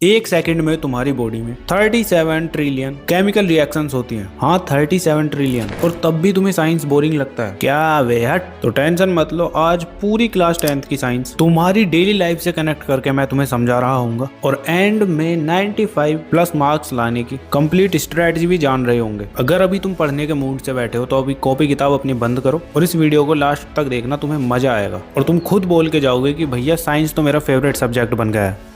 एक सेकंड में तुम्हारी बॉडी में 37 ट्रिलियन केमिकल रिएक्शंस होती हैं। हाँ 37 ट्रिलियन। और तब भी तुम्हें साइंस बोरिंग लगता है क्या बेहट? तो टेंशन मत लो, आज पूरी क्लास 10th की साइंस तुम्हारी डेली लाइफ से कनेक्ट करके मैं तुम्हें समझा रहा हूँ और एंड में 95 प्लस मार्क्स लाने की कंप्लीट स्ट्रेटजी भी जान रहे होंगे। अगर अभी तुम पढ़ने के मूड से बैठे हो तो अभी कॉपी किताब अपनी बंद करो और इस वीडियो को लास्ट तक देखना, तुम्हें मजा आएगा और तुम खुद बोल के जाओगे कि भैया साइंस तो मेरा फेवरेट सब्जेक्ट बन गया है।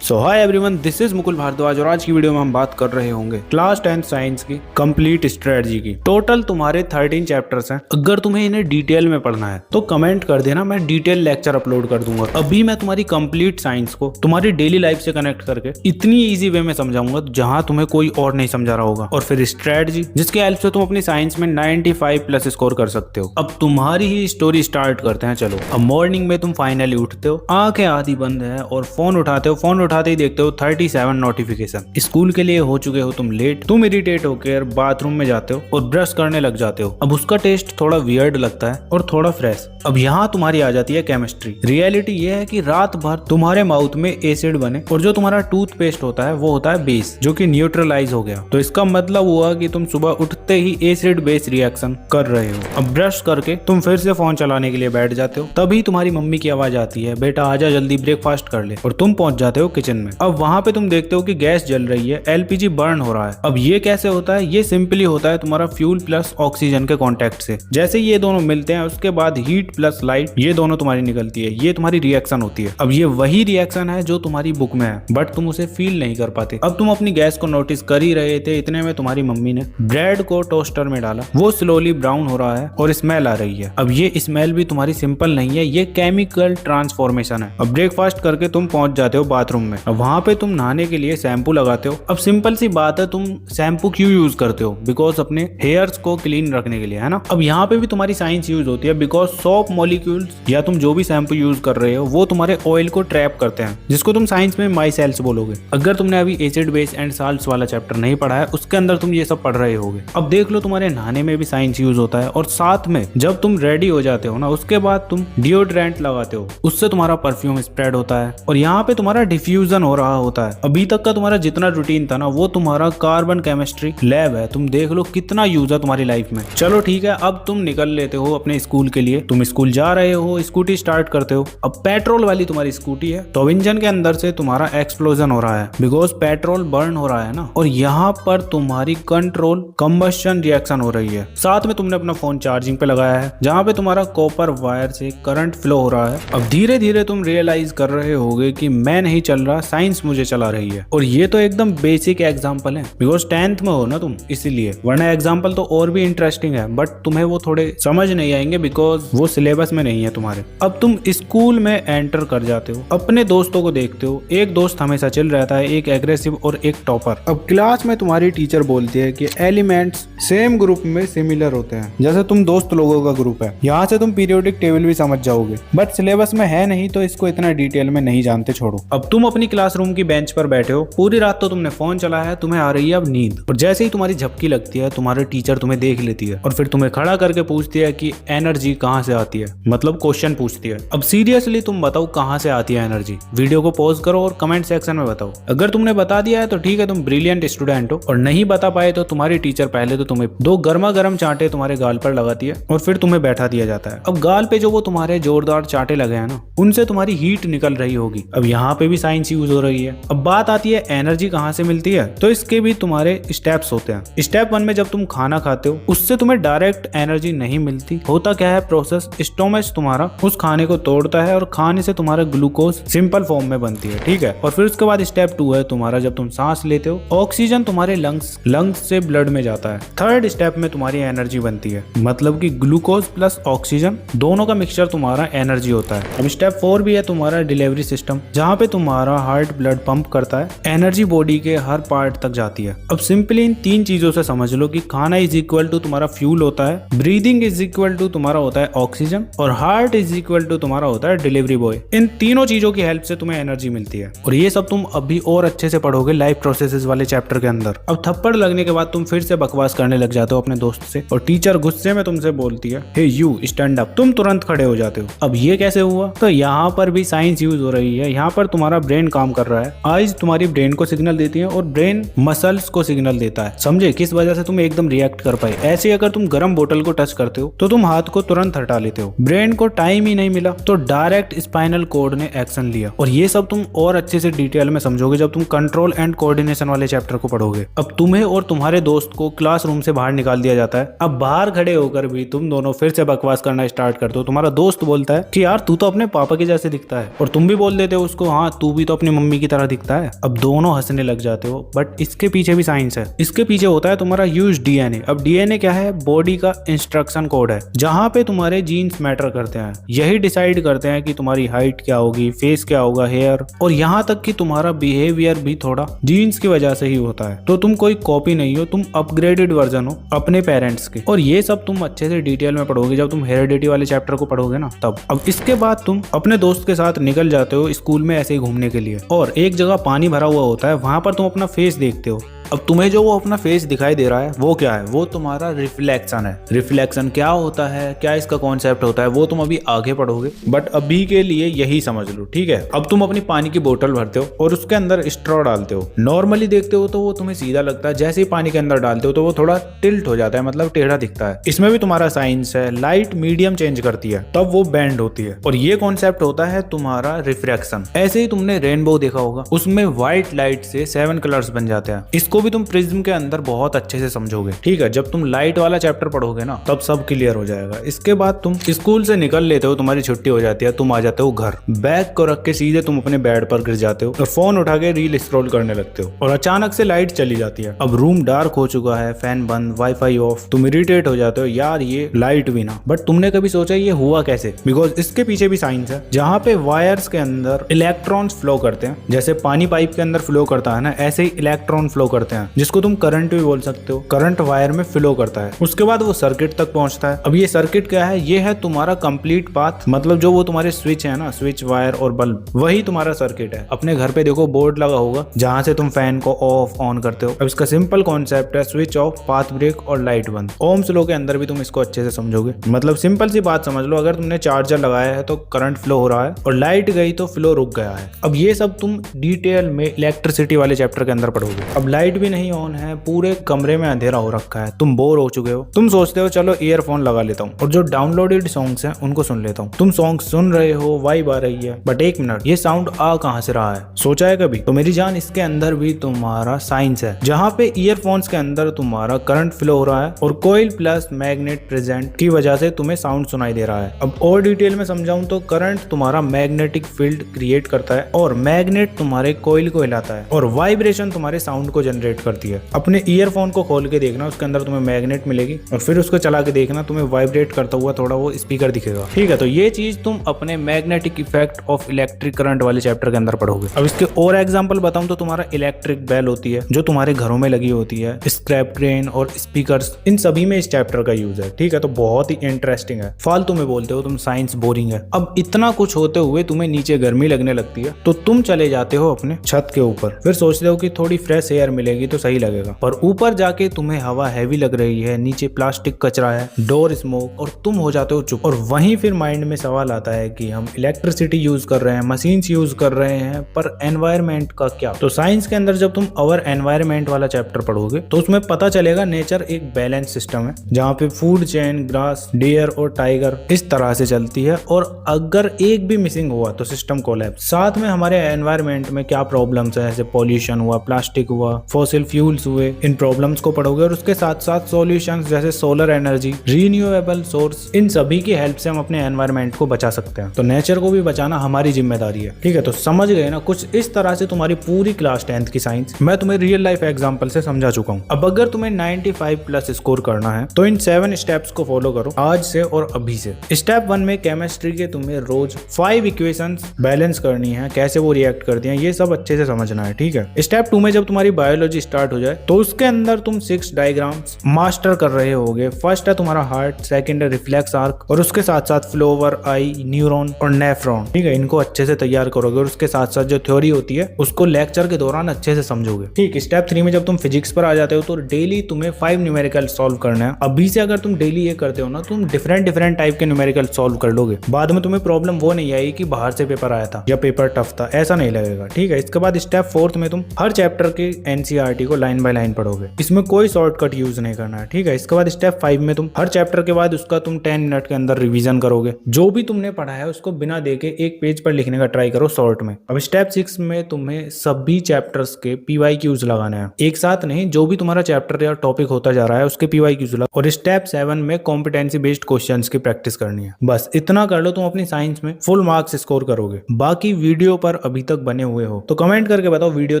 So hi everyone, this is Mukul Bhardwaj और आज की वीडियो में हम बात कर रहे होंगे क्लास 10th साइंस की कंप्लीट स्ट्रेटजी की। टोटल तुम्हारे 13 चैप्टर्स हैं। अगर तुम्हें इन्हें डिटेल में पढ़ना है तो कमेंट कर देना, मैं डिटेल लेक्चर अपलोड कर दूंगा। अभी मैं तुम्हारी कंप्लीट साइंस को तुम्हारी डेली लाइफ से कनेक्ट करके इतनी ईजी वे में समझाऊंगा जहां तुम्हें कोई और नहीं समझा रहा होगा, और फिर स्ट्रेटजी जिसके हेल्प से तुम अपनी साइंस में 95 प्लस स्कोर कर सकते हो। अब तुम्हारी ही स्टोरी स्टार्ट करते हैं। चलो, अब मॉर्निंग में तुम फाइनली उठते हो, आंखें आधी बंद है और फोन उठाते हो। फोन उठाते ही देखते हो 37 नोटिफिकेशन। स्कूल के लिए हो चुके हो तुम लेट। तुम इरिटेट होकर बाथरूम में जाते हो और ब्रश करने लग जाते हो। अब उसका टेस्ट थोड़ा वियर्ड लगता है और थोड़ा फ्रेश। अब यहाँ तुम्हारी आ जाती है केमिस्ट्री। रियलिटी ये है कि रात भर तुम्हारे माउथ में एसिड बने और जो तुम्हारा टूथपेस्ट होता है वो होता है बेस, जो कि न्यूट्रलाइज हो गया। तो इसका मतलब हुआ कि तुम सुबह उठते ही एसिड बेस रिएक्शन कर रहे हो। अब ब्रश करके तुम फिर से फोन चलाने के लिए बैठ जाते हो। तभी तुम्हारी मम्मी की आवाज आती है, बेटा आजा जल्दी ब्रेकफास्ट कर ले। और तुम पहुंच जाते हो किचन में। अब वहां पे तुम देखते हो कि गैस जल रही है, एलपीजी बर्न हो रहा है। अब ये कैसे होता है? ये सिंपली होता है तुम्हारा फ्यूल प्लस ऑक्सीजन के कांटेक्ट से। जैसे ये दोनों मिलते हैं उसके बाद हीट प्लस लाइट ये दोनों तुम्हारी निकलती है। ये तुम्हारी रिएक्शन होती है। अब ये वही रिएक्शन है जो तुम्हारी बुक में है, बट तुम उसे फील नहीं कर पाते। अब तुम अपनी गैस को नोटिस कर ही रहे थे, इतने में तुम्हारी मम्मी ने ब्रेड को टोस्टर में डाला। वो स्लोली ब्राउन हो रहा है और स्मेल आ रही है। अब ये स्मेल भी तुम्हारी सिंपल नहीं है, ये केमिकल ट्रांसफॉर्मेशन है। अब ब्रेकफास्ट करके तुम पहुंच जाते हो बाथरूम में। अब वहां पे तुम नहाने के लिए शैम्पू लगाते हो। अब सिंपल सी बात है, तुम शैम्पू क्यों यूज करते हो? बिकॉज अपने हेयर्स को क्लीन रखने के लिए, है ना। अब यहाँ पे भी तुम्हारी साइंस यूज होती है, बिकॉज सोप मॉलिक्यूल्स या तुम जो भी शैम्पू यूज कर रहे हो वो तुम्हारे ऑयल को ट्रैप करते हैं, जिसको तुम साइंस में माइसेल्स बोलोगे। अगर तुमने अभी एसिड बेस एंड साल्ट्स वाला चैप्टर नहीं पढ़ा है, उसके अंदर तुम ये सब पढ़ रहे होगे। अब देख लो, तुम्हारे नहाने में भी साइंस यूज होता है। और साथ में जब तुम रेडी हो जाते हो ना, उसके बाद तुम डिओड्रेंट लगाते हो, उससे तुम्हारा परफ्यूम स्प्रेड होता है और यहाँ पे तुम्हारा डिफ्यूजन हो रहा होता है। अभी तक का तुम्हारा जितना रूटीन था ना, वो तुम्हारा कार्बन केमिस्ट्री लैब है। तुम देख लो कितना यूज है तुम्हारी लाइफ में। चलो ठीक है, अब तुम निकल लेते हो अपने स्कूल के लिए। तुम स्कूल जा रहे हो, स्कूटी स्टार्ट करते हो। अब पेट्रोल वाली तुम्हारी स्कूटी है, तो इंजन के अंदर से तुम्हारा एक्सप्लोजन हो रहा है, बिकॉज पेट्रोल बर्न हो रहा है ना। और यहाँ पर तुम्हारी कंट्रोल कंबशन रिएक्शन हो रही है। साथ में तुमने अपना फोन चार्जिंग पे लगाया है, जहाँ पे तुम्हारा कॉपर वायर से करंट फ्लो हो रहा है। अब धीरे धीरे तुम रियलाइज कर रहे होगे कि मैं नहीं चल रहा, साइंस मुझे चला रही है। और ये तो एकदम बेसिक एग्जांपल है, बिकॉज 10th में हो ना तुम, इसीलिए। वरना एग्जांपल तो और भी इंटरेस्टिंग है, बट तुम्हें वो थोड़े समझ नहीं आएंगे बिकॉज वो सिलेबस में नहीं है तुम्हारे। अब तुम स्कूल में एंटर कर जाते हो, अपने दोस्तों को देखते हो। एक दोस्त हमेशा चिल रहता है, एक एग्रेसिव और एक टॉपर। अब क्लास में तुम्हारी टीचर बोलती है कि एलिमेंट्स सेम ग्रुप में सिमिलर होते हैं, जैसे तुम दोस्त लोगों का ग्रुप है। यहाँ से तुम पीरियोडिक टेबल भी समझ जाओगे, बट सिलेबस में है नहीं तो इसको इतना डिटेल में नहीं जानते, छोड़ो। अब तुम अपनी क्लासरूम की बेंच पर बैठे हो। पूरी रात तो तुमने फोन चलाया है, तुम्हें आ रही है अब नींद। और जैसे ही तुम्हारी झपकी लगती है, तुम्हारे टीचर तुम्हें देख लेती है और फिर तुम्हें खड़ा करके पूछती है कि एनर्जी कहाँ से आती है, मतलब क्वेश्चन पूछती है। अब सीरियसली तुम बताओ कहाँ से आती है एनर्जी? वीडियो को पॉज करो और कमेंट सेक्शन में बताओ। अगर तुमने बता दिया है तो ठीक है, तुम ब्रिलियंट स्टूडेंट हो। और नहीं बता पाए तो तुम्हारी टीचर पहले तो तुम्हें 2 गर्मा गर्म चांटे तुम्हारे गाल पर लगाती है और फिर तुम्हें बैठा दिया जाता है। अब गाल पे जो वो तुम्हारे जोरदार चांटे लगे हैं ना, उनसे तुम्हारी हीट निकल रही होगी। अब यहाँ पे भी साइंस यूज हो रही है। अब बात आती है एनर्जी कहाँ से मिलती है, तो इसके भी तुम्हारे स्टेप्स होते हैं। स्टेप 1 में जब तुम खाना खाते हो, उससे तुम्हें डायरेक्ट एनर्जी नहीं मिलती। होता क्या है प्रोसेस, स्टोमच तुम्हारा उस खाने को तोड़ता है और खाने से तुम्हारा ग्लूकोज सिंपल फॉर्म में बनती है, ठीक है। और फिर उसके बाद स्टेप 2 है तुम्हारा, जब तुम सांस लेते हो, ऑक्सीजन तुम्हारे लंग्स से ब्लड में जाता है। थर्ड स्टेप में तुम्हारी एनर्जी बनती है, मतलब कि ग्लूकोज प्लस ऑक्सीजन दोनों का मिक्सचर तुम्हारा एनर्जी होता है। अब स्टेप 4 भी है तुम्हारा डिलीवरी सिस्टम, जहाँ पे तुम्हारा हार्ट ब्लड पंप करता है, एनर्जी बॉडी के हर पार्ट तक जाती है। अब सिंपली इन 3 चीजों से समझ लो कि खाना इज इक्वल टू तुम्हारा फ्यूल होता है, ब्रीदिंग इज इक्वल टू तुम्हारा होता है ऑक्सीजन, और हार्ट इज इक्वल टू तुम्हारा होता है डिलीवरी बॉय। इन तीनों चीजों की हेल्प से तुम्हें एनर्जी मिलती है। और ये सब तुम अभी और अच्छे से पढ़ोगे लाइफ प्रोसेसेस वाले चैप्टर के अंदर। अब थप्पड़ लगने के बाद तुम फिर से बकवास करने लग जाते हो अपने दोस्त से, और टीचर गुस्से में तुमसे बोलती है, हे यू स्टैंड अप। तुम तुरंत खड़े हो जाते हो। अब ये कैसे हुआ? तो यहाँ पर भी साइंस यूज हो रही है। यहाँ पर तुम्हारा ब्रेन काम कर रहा है। आईज तुम्हारी ब्रेन को सिग्नल देती है और ब्रेन मसल्स को सिग्नल देता है, समझे, किस वजह से तुम एकदम रिएक्ट कर पाए। ऐसे अगर तुम गर्म बोतल को टच करते हो तो तुम हाथ को तुरंत हटा लेते हो। ब्रेन को टाइम ही नहीं मिला तो डायरेक्ट स्पाइनल कोड ने एक्शन लिया। और ये सब तुम और अच्छे से डिटेल में समझोगे जब तुम कंट्रोल एंड कोऑर्डिनेशन वाले चैप्टर को पढ़ोगे। अब तुम्हें और तुम्हारे दोस्त को क्लासरूम से बाहर निकाल दिया जाता है। अब बाहर खड़े होकर भी तुम दोनों फिर से बकवास करना स्टार्ट करते हो। तुम्हारा दोस्त बोलता है कि यार तू तो अपने पापा के जैसे दिखता है, और तुम भी बोल देते हो उसको हाँ तू भी तो अपनी मम्मी की तरह दिखता है। अब दोनों हंसने लग जाते हो, बट इसके पीछे भी साइंस है। इसके पीछे होता है तुम्हारा ह्यूज डीएनए। अब डीएनए क्या है? बॉडी का इंस्ट्रक्शन कोड है, जहाँ पे तुम्हारे जीन्स मैटर करते हैं। यही डिसाइड करते हैं कि तुम्हारी हाइट क्या होगी, फेस क्या होगा, हेयर, और यहाँ तक कि तुम्हारा बिहेवियर भी थोड़ा जीन्स की वजह से ही होता है। तो तुम कोई कॉपी नहीं हो, तुम अपग्रेडेड वर्जन हो अपने पेरेंट्स के। और ये सब तुम अच्छे से डिटेल में पढ़ोगे जब तुम हेरिडिटी वाले चैप्टर को पढ़ोगे ना तब। अब इसके बाद तुम अपने दोस्त के साथ निकल जाते हो स्कूल में ऐसे ही घूमने के लिए, और एक जगह पानी भरा हुआ होता है, वहां पर तुम अपना फेस देखते हो। अब तुम्हें जो वो अपना फेस दिखाई दे रहा है वो क्या है? वो तुम्हारा रिफ्लेक्शन है। रिफ्लेक्शन क्या होता है, क्या इसका कॉन्सेप्ट होता है, वो तुम अभी आगे पढ़ोगे, बट अभी के लिए यही समझ लो, ठीक है। अब तुम अपनी पानी की बोतल भरते हो और उसके अंदर स्ट्रॉ डालते हो। नॉर्मली देखते हो तो वो तुम्हें सीधा लगता है, जैसे ही पानी के अंदर डालते हो तो वो थोड़ा टिल्ट हो जाता है, मतलब टेढ़ा दिखता है। इसमें भी तुम्हारा साइंस है। लाइट मीडियम चेंज करती है तब वो बेंड होती है, और ये कॉन्सेप्ट होता है तुम्हारा रिफ्रैक्शन। ऐसे ही तुमने रेनबो देखा होगा, उसमें व्हाइट लाइट से 7 कलर्स बन जाते हैं। इसको भी तुम प्रिज्म के अंदर बहुत अच्छे से समझोगे, ठीक है। जब तुम लाइट वाला चैप्टर पढ़ोगे ना तब सब क्लियर हो जाएगा। इसके बाद तुम स्कूल से निकल लेते हो, तुम्हारी छुट्टी हो जाती है, तुम आ जाते हो घर। बैग को रख के सीधे तुम अपने बेड पर गिर जाते हो और फोन उठा के रील स्क्रॉल करने लगते हो, और अचानक से लाइट चली जाती है। अब रूम डार्क हो चुका है, फैन बंद, वाईफाई ऑफ। तुम इरिटेट हो जाते हो, यार ये लाइट भी ना। बट तुमने कभी सोचा ये हुआ कैसे? बिकॉज इसके पीछे भी साइंस है, जहाँ पे वायर्स के अंदर इलेक्ट्रॉन्स फ्लो करते हैं। जैसे पानी पाइप के अंदर फ्लो करता है ना, ऐसे ही इलेक्ट्रॉन फ्लो करते हैं, जिसको तुम करंट भी बोल सकते हो। करंट वायर में फ्लो करता है, उसके बाद वो सर्किट तक पहुंचता है। अब ये सर्किट क्या है? ये है तुम्हारा कंप्लीट पाथ, मतलब जो वो तुम्हारे स्विच है ना, स्विच, वायर और बल्ब, वही तुम्हारा सर्किट है। अपने घर पे देखो बोर्ड लगा होगा जहां से तुम फैन को ऑफ ऑन करते हो। अब इसका सिंपल कॉन्सेप्ट है स्विच ऑफ, पाथ ब्रेक और लाइट बंद। ओम्स लॉ के अंदर भी तुम इसको अच्छे से समझोगे। मतलब सिंपल सी बात समझ लो, अगर तुमने चार्जर लगाया है तो करंट फ्लो हो रहा है, और लाइट गई तो फ्लो रुक गया है। अब ये सब तुम डिटेल में इलेक्ट्रिसिटी वाले चैप्टर के अंदर पढ़ोगे। अब लाइट भी नहीं ऑन है, पूरे कमरे में अंधेरा हो रखा है, तुम बोर हो चुके हो, तुम सोचते हो चलो ईयरफोन लगा लेता हूँ और जो डाउनलोडेड सॉन्ग्स हैं उनको सुन लेता हूँ। तुम सॉन्ग सुन रहे हो, वाइब आ रही है, बट एक मिनट, ये साउंड आ कहाँ से रहा है? सोचा है कभी? तो मेरी जान, इसके अंदर भी तुम्हारा साइंस है, जहाँ पे ईयरफोन्स के अंदर तुम्हारा करंट फ्लो हो रहा है और कोइल प्लस मैग्नेट प्रेजेंट की वजह से तुम्हें साउंड सुनाई दे रहा है। अब और डिटेल में समझाऊं तो करंट तुम्हारा मैग्नेटिक फील्ड क्रिएट करता है, और मैग्नेट तुम्हारे कोइल को हिलाता है, और वाइब्रेशन तुम्हारे साउंड को जनरेट करती है। अपने ईयरफोन को खोल के देखना, उसके अंदर तुम्हें मैग्नेट मिलेगी, और फिर उसको चला के देखना, तुम्हें वाइब्रेट करता हुआ थोड़ा वो स्पीकर दिखेगा, ठीक है। तो ये चीज तुम अपने magnetic effect of electric current वाले चैप्टर के अंदर पढ़ोगे। अब इसके और एग्जांपल बताऊं तो तुम्हारा इलेक्ट्रिक बेल होती है जो तुम्हारे घरों में लगी होती है, स्क्रैप क्रेन और स्पीकर्स, इन सभी में इस चैप्टर का यूज है, ठीक है। तो बहुत ही इंटरेस्टिंग है। फालतू में बोलते हो तुम साइंस बोरिंग है। अब इतना कुछ होते हुए तुम्हें नीचे गर्मी लगने लगती है, तो तुम चले जाते हो अपने छत के ऊपर। फिर सोचते हो कि थोड़ी फ्रेश एयर मिलेगी तो सही लगेगा, पर ऊपर जाके तुम्हें हवा हैवी लग रही है, नीचे प्लास्टिक कचरा है, डोर स्मोक, और तुम हो जाते हो चुप। और वहीं फिर माइंड में सवाल आता है कि हम इलेक्ट्रिसिटी यूज कर रहे हैं, मशीन्स यूज कर रहे हैं, पर एनवायरमेंट का क्या? तो साइंस के अंदर जब तुम अवर एनवायरमेंट वाला चैप्टर पढ़ोगे तो उसमें पता चलेगा नेचर एक बैलेंस सिस्टम है, जहाँ पे फूड चेन, ग्रास, डियर और टाइगर इस तरह से चलती है, और अगर एक भी मिसिंग हुआ तो सिस्टम कोलैप्स। साथ में हमारे एनवायरमेंट में क्या प्रॉब्लम्स है, जैसे पॉल्यूशन हुआ, प्लास्टिक हुआ, फॉसिल फ्यूल्स हुए, इन प्रॉब्लम्स को पढ़ोगे, और उसके साथ साथ सॉल्यूशंस जैसे सोलर एनर्जी, रीन्यूएबल सोर्स, इन सभी की हेल्प से हम अपने एनवायरमेंट को बचा सकते हैं। तो नेचर को भी बचाना हमारी जिम्मेदारी है, ठीक है। तो समझ गए ना? कुछ इस तरह से तुम्हारी पूरी क्लास 10th की साइंस मैं तुम्हें रियल लाइफ एग्जांपल से समझा चुका हूँ। अब अगर तुम्हें 95 प्लस स्कोर करना है तो इन 7 स्टेप्स को फॉलो करो आज से और अभी से। स्टेप 1 में केमिस्ट्री के तुम्हें रोज 5 इक्वेशंस बैलेंस करनी है, कैसे वो रिएक्ट करती हैं, ये सब अच्छे से समझना है, ठीक है। स्टेप 2 में जब तुम्हारी बायोलॉजी एलर्जी स्टार्ट हो जाए तो उसके अंदर तुम 6 डायग्राम्स मास्टर कर रहे होगे। फर्स्ट है तुम्हारा हार्ट, सेकंड है रिफ्लेक्स आर्क, और उसके साथ साथ फ्लोवर, आई, न्यूरॉन और नेफ्रॉन। ठीक है, इनको अच्छे से तैयार करोगे और उसके साथ साथ जो थ्योरी होती है उसको लेक्चर के दौरान अच्छे से समझोगे। ठीक, स्टेप 3 में जब तुम फिजिक्स पर आ जाते हो तो डेली तुम्हें 5 न्यूमेरिकल सॉल्व करना है। अभी से अगर तुम डेली ये करते हो ना, तुम डिफरेंट टाइप के न्यूमेरिकल सॉल्व कर लोगे। बाद में तुम्हें प्रॉब्लम वो नहीं आएगी कि बाहर से पेपर आया था या पेपर टफ था, ऐसा नहीं लगेगा। ठीक है, इसके बाद स्टेप 4 में तुम हर चैप्टर के एनसीईआरटी को लाइन बाय लाइन पढ़ोगे। इसमें कोई शॉर्टकट यूज नहीं करना है। ठीक है, इसके बाद स्टेप 5 में तुम हर चैप्टर के बाद उसका तुम 10 मिनट के अंदर रिवीजन करोगे। जो भी तुमने पढ़ा है उसको बिना देखे एक पेज पर लिखने का ट्राई करो शॉर्ट में। अब स्टेप 6 में तुम्हें सभी चैप्टर्स के पीवाईक्यूज लगाने हैं, एक साथ नहीं, जो भी तुम्हारा चैप्टर या टॉपिक होता जा रहा है उसके पीवाईक्यूज लगा। और स्टेप 7 में कॉम्पिटेंसी बेस्ड क्वेश्चंस की प्रैक्टिस करनी है। बस इतना कर लो, तुम अपनी साइंस में फुल मार्क्स स्कोर करोगे। बाकी वीडियो पर अभी तक बने हुए हो तो कमेंट करके बताओ वीडियो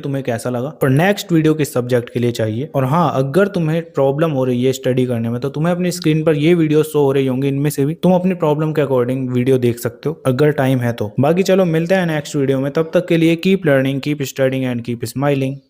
तुम्हें कैसा लगा और नेक्स्ट वीडियो किस सब्जेक्ट के लिए चाहिए। और हाँ, अगर तुम्हें प्रॉब्लम हो रही है स्टडी करने में तो तुम्हें अपनी स्क्रीन पर ये वीडियो शो हो रही होंगी, इनमें से भी तुम अपनी प्रॉब्लम के अकॉर्डिंग वीडियो देख सकते हो अगर टाइम है तो। बाकी चलो मिलते हैं नेक्स्ट वीडियो में, तब तक के लिए keep learning, keep studying and keep smiling.